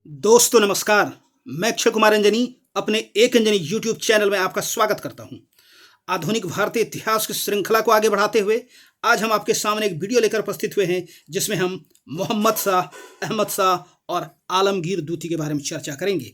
दोस्तों नमस्कार। मैं अक्षय कुमार अंजनी अपने एक अंजनी यूट्यूब चैनल में आपका स्वागत करता हूं। आधुनिक भारतीय इतिहास की श्रृंखला को आगे बढ़ाते हुए आज हम आपके सामने एक वीडियो लेकर उपस्थित हुए हैं जिसमें हम मोहम्मद शाह, अहमद शाह और आलमगीर दूती के बारे में चर्चा करेंगे।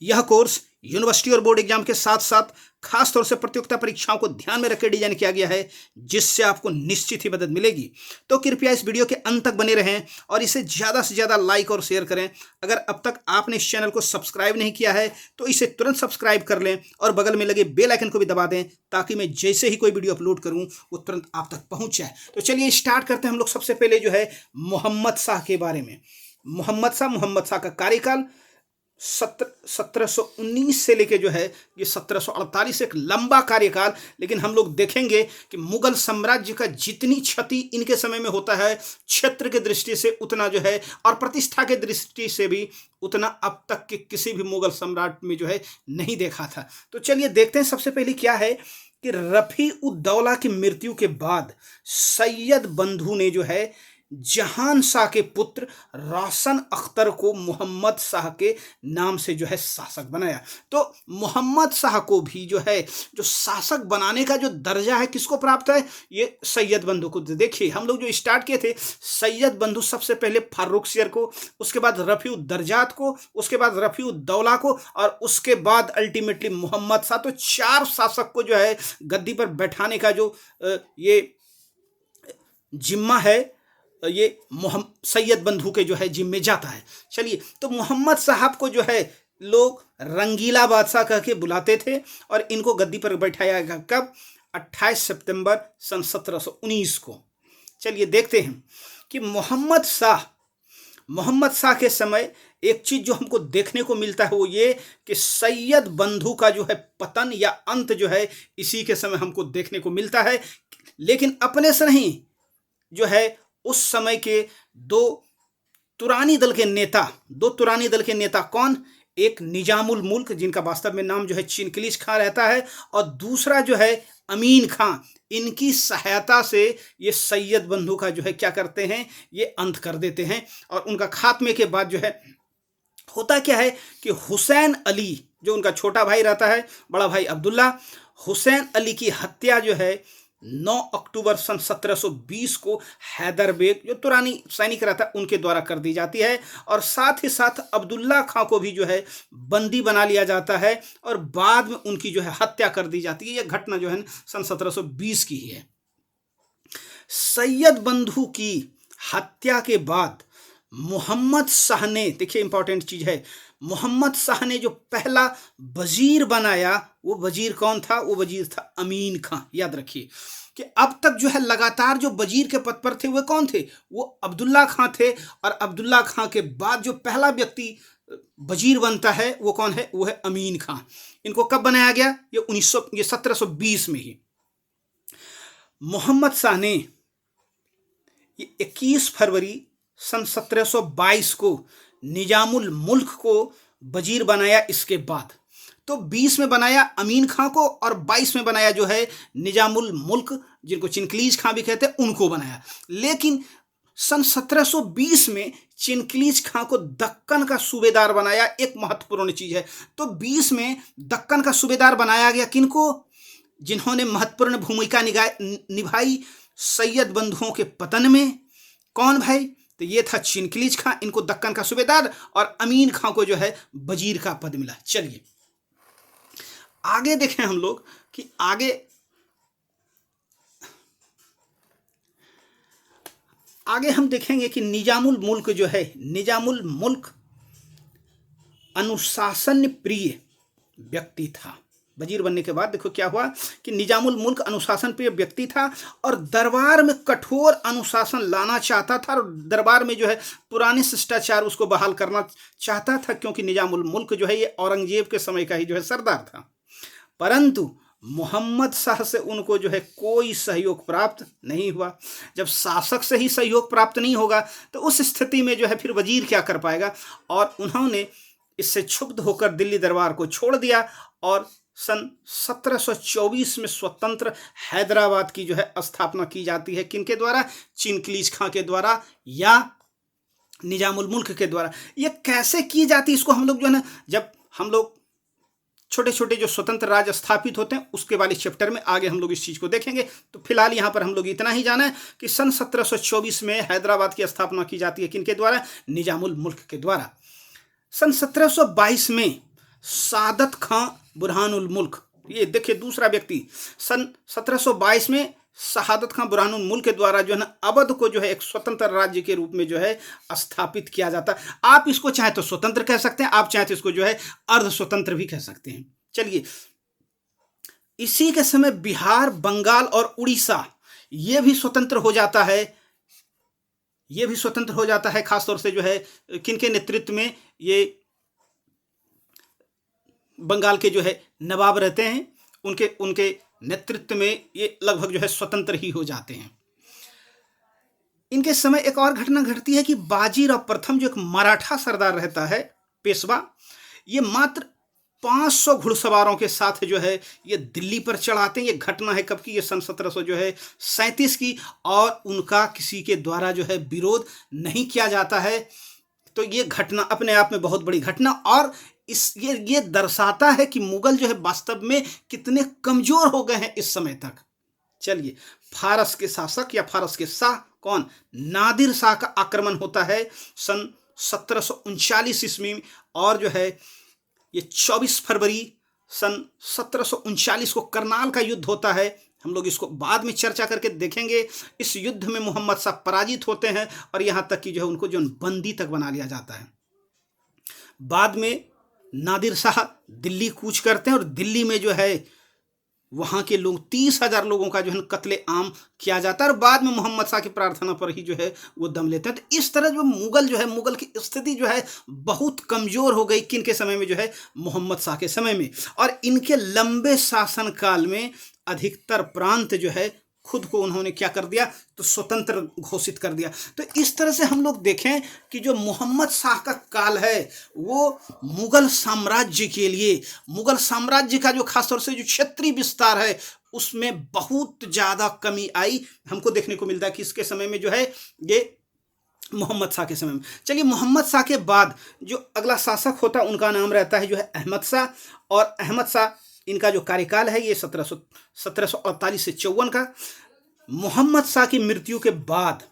यह कोर्स यूनिवर्सिटी और बोर्ड एग्जाम के साथ साथ खास तौर से प्रतियोगिता परीक्षाओं को ध्यान में रखकर डिजाइन किया गया है, जिससे आपको निश्चित ही मदद मिलेगी। तो कृपया इस वीडियो के अंत तक बने रहें और इसे ज़्यादा से ज़्यादा लाइक और शेयर करें। अगर अब तक आपने इस चैनल को सब्सक्राइब नहीं किया है तो इसे तुरंत सब्सक्राइब कर लें और बगल में लगे बेल आइकन को भी दबा दें, ताकि मैं जैसे ही कोई वीडियो अपलोड करूं वो तुरंत आप तक पहुंच जाए। तो चलिए स्टार्ट करते हैं हम लोग सबसे पहले जो है मोहम्मद शाह के बारे में। मोहम्मद शाह का कार्यकाल 1719 से लेके जो है ये 1748, एक लंबा कार्यकाल। लेकिन हम लोग देखेंगे कि मुगल साम्राज्य का जितनी क्षति इनके समय में होता है, क्षेत्र की दृष्टि से उतना जो है और प्रतिष्ठा के दृष्टि से भी उतना अब तक के किसी भी मुगल सम्राट में जो है नहीं देखा था। तो चलिए देखते हैं सबसे पहले क्या है कि रफ़ी उद दौला की मृत्यु के बाद सैयद बंधु ने जो है जहान शाह के पुत्र रोशन अख्तर को मोहम्मद शाह के नाम से जो है शासक बनाया। तो मोहम्मद शाह को भी जो है जो शासक बनाने का जो दर्जा है किसको प्राप्त है, ये सैयद बंधु को। देखिए हम लोग जो स्टार्ट किए थे, सैयद बंधु सबसे पहले फार्रुखसियर को, उसके बाद रफ़ी उद दरजात को, उसके बाद रफ़ी उद दौला को और उसके बाद अल्टीमेटली मोहम्मद शाह। तो 4 शासक को जो है गद्दी पर बैठाने का जो ये जिम्मा है, ये सैयद बंधु के जो है जिम्मे जाता है। चलिए, तो मोहम्मद साहब को जो है लोग रंगीला बादशाह कह के बुलाते थे और इनको गद्दी पर बैठाया गया कब, 28 सितंबर सन 1719 को। चलिए देखते हैं कि मोहम्मद शाह के समय एक चीज जो हमको देखने को मिलता है वो ये कि सैयद बंधु का जो है पतन या अंत जो है इसी के समय हमको देखने को मिलता है। लेकिन अपने से नहीं, जो है उस समय के दो तुरानी दल के नेता कौन, एक निजामुल मुल्क जिनका वास्तव में नाम जो है चिनकिलिश खां रहता है और दूसरा जो है अमीन खां। इनकी सहायता से ये सैयद बंधु का जो है क्या करते हैं, ये अंत कर देते हैं। और उनका खात्मे के बाद जो है होता क्या है कि हुसैन अली जो उनका छोटा भाई रहता है, बड़ा भाई अब्दुल्ला, हुसैन अली की हत्या जो है 9 अक्टूबर सन 1720 को हैदर बेग जो तुरानी सैनिक रहता है उनके द्वारा कर दी जाती है। और साथ ही साथ अब्दुल्ला खां को भी जो है बंदी बना लिया जाता है और बाद में उनकी जो है हत्या कर दी जाती है। यह घटना जो है सन 1720 की ही है। सैयद बंधु की हत्या के बाद मोहम्मद शाह ने, देखिए इंपॉर्टेंट चीज है, मोहम्मद शाह ने जो पहला वजीर बनाया वो वजीर कौन था, वो वजीर था अमीन खां। याद रखिए कि अब तक जो है लगातार जो वजीर के पद पर थे वो कौन थे, वो अब्दुल्ला खां थे। और अब्दुल्ला खां के बाद जो पहला व्यक्ति वजीर बनता है वो कौन है, वो है अमीन खां। इनको कब बनाया गया, ये 1720 में ही। मोहम्मद शाह ने 21 फरवरी सन 1722 को निजामुल मुल्क को वजीर बनाया। इसके बाद तो 20 में बनाया अमीन खां को और 22 में बनाया जो है निजामुल मुल्क, जिनको चिनकलीज खां भी कहते हैं, उनको बनाया। लेकिन सन 1720 में चिनकलीज खां को दक्कन का सूबेदार बनाया। एक महत्वपूर्ण चीज है, तो 20 में दक्कन का सूबेदार बनाया गया किनको, जिन्होंने महत्वपूर्ण भूमिका निभाई सैयद बंधुओं के पतन में। कौन भाई, तो ये था चिनकलीज खां, इनको दक्कन का सूबेदार, और अमीन खां को जो है वजीर का पद मिला। चलिए आगे देखें हम लोग कि आगे हम देखेंगे कि निजामुल मुल्क जो है, निजामुल मुल्क अनुशासन प्रिय व्यक्ति था। वजीर बनने के बाद देखो क्या हुआ कि निजामुल मुल्क अनुशासन प्रिय व्यक्ति था और दरबार में कठोर अनुशासन लाना चाहता था और दरबार में जो है पुराने शिष्टाचार उसको बहाल करना चाहता था, क्योंकि निजामुल मुल्क जो है ये औरंगजेब के समय का ही जो है सरदार था। परंतु मोहम्मद शाह से उनको जो है कोई सहयोग प्राप्त नहीं हुआ। जब शासक से ही सहयोग प्राप्त नहीं होगा तो उस स्थिति में जो है फिर वजीर क्या कर पाएगा। और उन्होंने इससे क्षुब्ध होकर दिल्ली दरबार को छोड़ दिया और सन 1724 में स्वतंत्र हैदराबाद की जो है स्थापना की जाती है। किनके द्वारा, चिनकलीज खां के द्वारा या निजामुल मुल्क के द्वारा। ये कैसे की जाती, इसको हम लोग जो है ना, जब हम लोग छोटे छोटे जो स्वतंत्र राज्य स्थापित होते हैं उसके वाले चैप्टर में आगे हम लोग इस चीज़ को देखेंगे। तो फिलहाल यहाँ पर हम लोग इतना ही जाना है कि सन 1724 में हैदराबाद की स्थापना की जाती है किनके द्वारा? निजामुल मुल्क के द्वारा। सन 1722 में सादत खां बुरहानुल मुल्क, ये देखिए दूसरा व्यक्ति, सन 1722 में शहादत खां बुरहानुल मुल्क के द्वारा जो है ना अवध को जो है एक स्वतंत्र राज्य के रूप में जो है स्थापित किया जाता है। आप इसको चाहे तो स्वतंत्र कह सकते हैं, आप चाहे तो इसको जो है अर्ध स्वतंत्र भी कह सकते हैं। चलिए, इसी के समय बिहार, बंगाल और उड़ीसा ये भी स्वतंत्र हो जाता है, ये भी स्वतंत्र हो जाता है। खासतौर से जो है किनके नेतृत्व में? ये बंगाल के जो है नवाब रहते हैं, उनके नेतृत्व में ये लगभग जो है स्वतंत्र ही हो जाते हैं। इनके समय एक और घटना घटती है कि बाजीराव प्रथम जो एक मराठा सरदार रहता है, पेशवा, ये मात्र 500 घुड़सवारों के साथ जो है ये दिल्ली पर चढ़ाते हैं। ये घटना है कब की? ये सन 1737 की, और उनका किसी के द्वारा जो है विरोध नहीं किया जाता है। तो ये घटना अपने आप में बहुत बड़ी घटना, और ये दर्शाता है कि मुगल जो है वास्तव में कितने कमजोर हो गए हैं इस समय तक। चलिए, फारस के शासक या फारस के शाह कौन? नादिर शाह का आक्रमण होता है सन 1739 ईस्वी में, और जो है ये 24 फरवरी सन 1739 को करनाल का युद्ध होता है। हम लोग इसको बाद में चर्चा करके देखेंगे। इस युद्ध में मोहम्मद शाह पराजित होते हैं, और यहाँ तक कि जो है उनको जो बंदी तक बना लिया जाता है। बाद में नादिर शाह दिल्ली कूच करते हैं, और दिल्ली में जो है वहाँ के लोग 30,000 लोगों का जो है कत्ले आम किया जाता है, और बाद में मोहम्मद शाह की प्रार्थना पर ही जो है वो दम लेते हैं। तो इस तरह जो मुगल की स्थिति जो है बहुत कमज़ोर हो गई किनके समय में? जो है मोहम्मद शाह के समय में। और इनके लंबे शासनकाल में अधिकतर प्रांत जो है खुद को उन्होंने क्या कर दिया? तो स्वतंत्र घोषित कर दिया। तो इस तरह से हम लोग देखें कि जो मोहम्मद शाह का काल है वो मुगल साम्राज्य के लिए, मुगल साम्राज्य का जो खासतौर से जो क्षेत्रीय विस्तार है उसमें बहुत ज़्यादा कमी आई हमको देखने को मिलता है कि इसके समय में जो है ये मोहम्मद शाह के समय में। चलिए, मोहम्मद शाह के बाद जो अगला शासक होता है उनका नाम रहता है जो है अहमद शाह, और अहमद शाह इनका जो कार्यकाल है ये 1748 से 54 का। मोहम्मद शाह की मृत्यु के बाद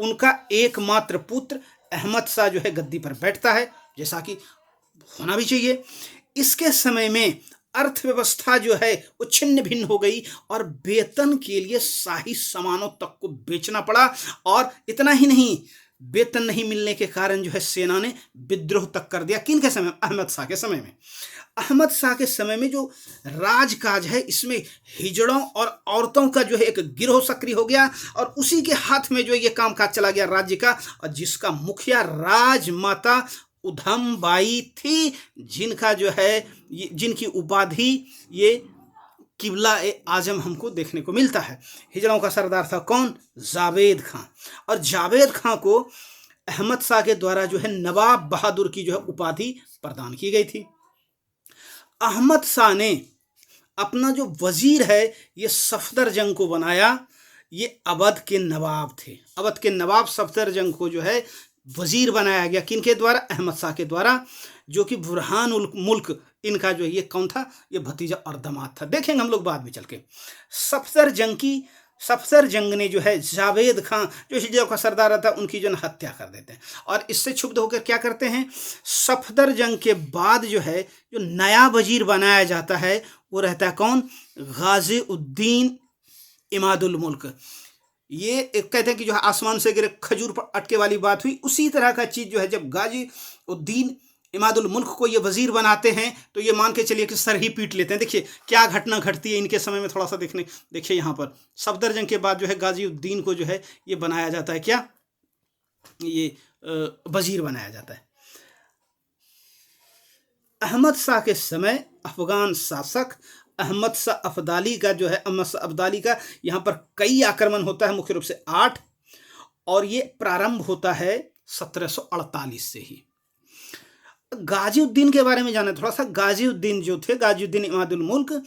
उनका एकमात्र पुत्र अहमद शाह जो है गद्दी पर बैठता है, जैसा कि होना भी चाहिए। इसके समय में अर्थव्यवस्था जो है वो छिन्न भिन्न हो गई, और वेतन के लिए शाही सामानों तक को बेचना पड़ा। और इतना ही नहीं, वेतन नहीं मिलने के कारण जो है सेना ने विद्रोह तक कर दिया। किन के समय? अहमद शाह के समय में। अहमद शाह के समय में जो राजकाज है इसमें हिजड़ों और औरतों का जो है एक गिरोह सक्रिय हो गया, और उसी के हाथ में जो ये कामकाज चला गया राज्य का, और जिसका मुखिया राजमाता उधम बाई थी, जिनका जो है जिनकी उपाधि ये किबला ए आजम हमको देखने को मिलता है। हिजड़ों का सरदार था कौन? जावेद खां। और जावेद खां को अहमद शाह के द्वारा जो है नवाब बहादुर की जो है उपाधि प्रदान की गई थी। अहमद शाह ने अपना जो वजीर है ये सफदरजंग को बनाया। ये अवध के नवाब थे। अवध के नवाब सफदरजंग को जो है वजीर बनाया गया किनके द्वारा? अहमद शाह के द्वारा, जो कि बुरहानुल मुल्क इनका जो ये कौन था? ये भतीजा और दामाद था। देखेंगे हम लोग बाद में चल के। सफदरजंग ने जो है जावेद खां जो हिजड़ों का सरदार रहता उनकी जो हत्या कर देते हैं, और इससे क्षुब्ध होकर क्या करते हैं? सफदरजंग के बाद जो है जो नया वजीर बनाया जाता है वो रहता है कौन? गाजी उद्दीन इमादुल मुल्क। ये एक कहते हैं कि जो है आसमान से गिरे खजूर पर अटके वाली बात हुई। उसी तरह का चीज़ जो है जब गाजी उद्दीन इमादुल मुल्क को ये वजीर बनाते हैं तो ये मान के चलिए कि सर ही पीट लेते हैं। देखिए क्या घटना घटती है इनके समय में, थोड़ा सा देखिए यहाँ पर सफदरजंग के बाद जो है गाजी उद्दीन को जो है ये बनाया जाता है, क्या ये वजीर बनाया जाता है। अहमद शाह के समय अफगान शासक अहमद शाह अब्दाली का जो है अहमद शाह अब्दाली का यहाँ पर कई आक्रमण होता है, मुख्य रूप से 8, और ये प्रारंभ होता है 1748 से ही। गाजीउद्दीन के बारे में जाना थोड़ा सा। गाजीउद्दीन जो थे, गाजीउद्दीन इमादुल मुल्क,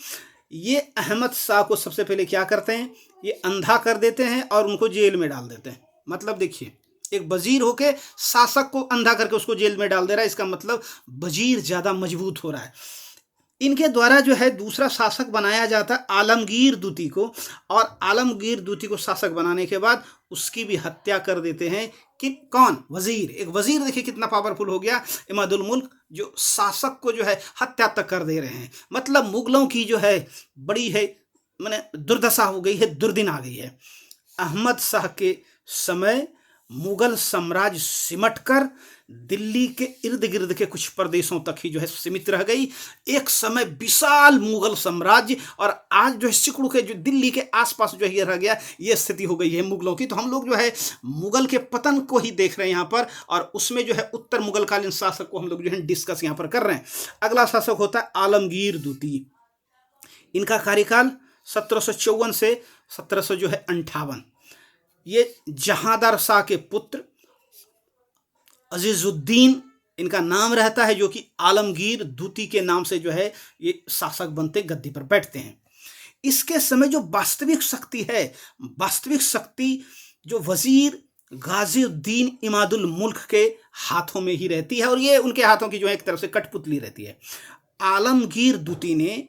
ये अहमद शाह को सबसे पहले क्या करते हैं? ये अंधा कर देते हैं और उनको जेल में डाल देते हैं। मतलब देखिए एक वजीर होके शासक को अंधा करके उसको जेल में डाल दे रहा है, इसका मतलब वजीर ज़्यादा मजबूत हो रहा है। इनके द्वारा जो है दूसरा शासक बनाया जाता है आलमगीर दूती को, और आलमगीर दूती को शासक बनाने के बाद उसकी भी हत्या कर देते हैं। कि कौन? वजीर। एक वजीर देखिए कितना पावरफुल हो गया, इमादुल मुल्क, जो शासक को जो है हत्या तक कर दे रहे हैं। मतलब मुगलों की जो है बड़ी है माने दुर्दशा हो गई है, दुर्दिन आ गई है। अहमद शाह के समय मुगल साम्राज्य सिमट कर दिल्ली के इर्द गिर्द के कुछ प्रदेशों तक ही जो है सीमित रह गई। एक समय विशाल मुगल साम्राज्य, और आज जो है सिकुड़ के जो दिल्ली के आसपास जो है ये रह गया, ये स्थिति हो गई है मुगलों की। तो हम लोग जो है मुगल के पतन को ही देख रहे हैं यहाँ पर, और उसमें जो है उत्तर मुगलकालीन शासक को हम लोग जो है डिस्कस यहाँ पर कर रहे हैं। अगला शासक होता है आलमगीर दूती। इनका कार्यकाल 1754 से 1758। ये जहांदार शाह के पुत्र अजीजुद्दीन इनका नाम रहता है, जो कि आलमगीर दूती के नाम से जो है ये शासक बनते, गद्दी पर बैठते हैं। इसके समय जो वास्तविक शक्ति है, वास्तविक शक्ति जो वजीर गाजीउद्दीन इमादुल मुल्क के हाथों में ही रहती है, और ये उनके हाथों की जो है एक तरफ से कठपुतली रहती है। आलमगीर दूती ने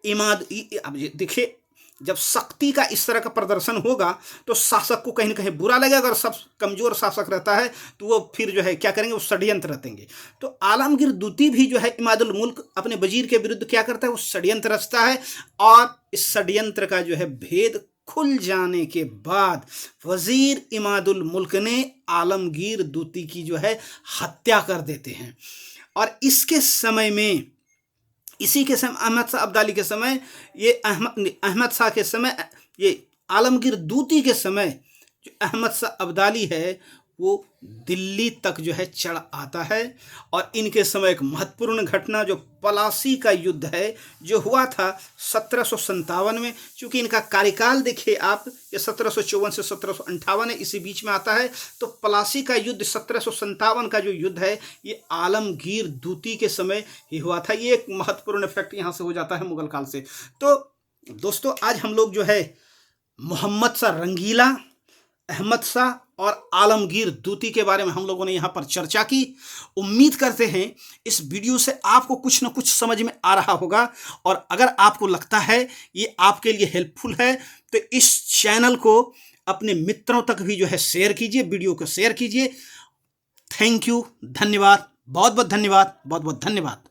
अब देखिए, जब शक्ति का इस तरह का प्रदर्शन होगा तो शासक को कहीं ना कहीं बुरा लगेगा। अगर सब कमजोर शासक रहता है तो वो फिर जो है क्या करेंगे, वो षड्यंत्र रचेंगे। तो आलमगीर दूती भी जो है इमादुल मुल्क अपने वजीर के विरुद्ध क्या करता है, वो षड्यंत्र रचता है, और इस षड्यंत्र का जो है भेद खुल जाने के बाद वजीर इमादुल मुल्क ने आलमगीर दूती की जो है हत्या कर देते हैं। और इसके समय में, इसी के समय अहमद शाह अब्दाली के समय, ये अहमद शाह के समय, ये आलमगीर दूती के समय जो अहमद शाह अब्दाली है वो दिल्ली तक जो है चढ़ आता है। और इनके समय एक महत्वपूर्ण घटना जो पलासी का युद्ध है, जो हुआ था 1757 में। चूंकि इनका कार्यकाल देखिए आप, ये 1754 से 1758 है, इसी बीच में आता है। तो पलासी का युद्ध 1757 का जो युद्ध है, ये आलमगीर दूती के समय ही हुआ था। ये एक महत्वपूर्ण इफेक्ट यहाँ से हो जाता है मुगल काल से। तो दोस्तों, आज हम लोग जो है मोहम्मद शाह रंगीला, अहमद शाह और आलमगीर दूती के बारे में हम लोगों ने यहाँ पर चर्चा की। उम्मीद करते हैं इस वीडियो से आपको कुछ न कुछ समझ में आ रहा होगा, और अगर आपको लगता है ये आपके लिए हेल्पफुल है तो इस चैनल को अपने मित्रों तक भी जो है शेयर कीजिए, वीडियो को शेयर कीजिए। थैंक यू, धन्यवाद, बहुत बहुत धन्यवाद, बहुत बहुत धन्यवाद।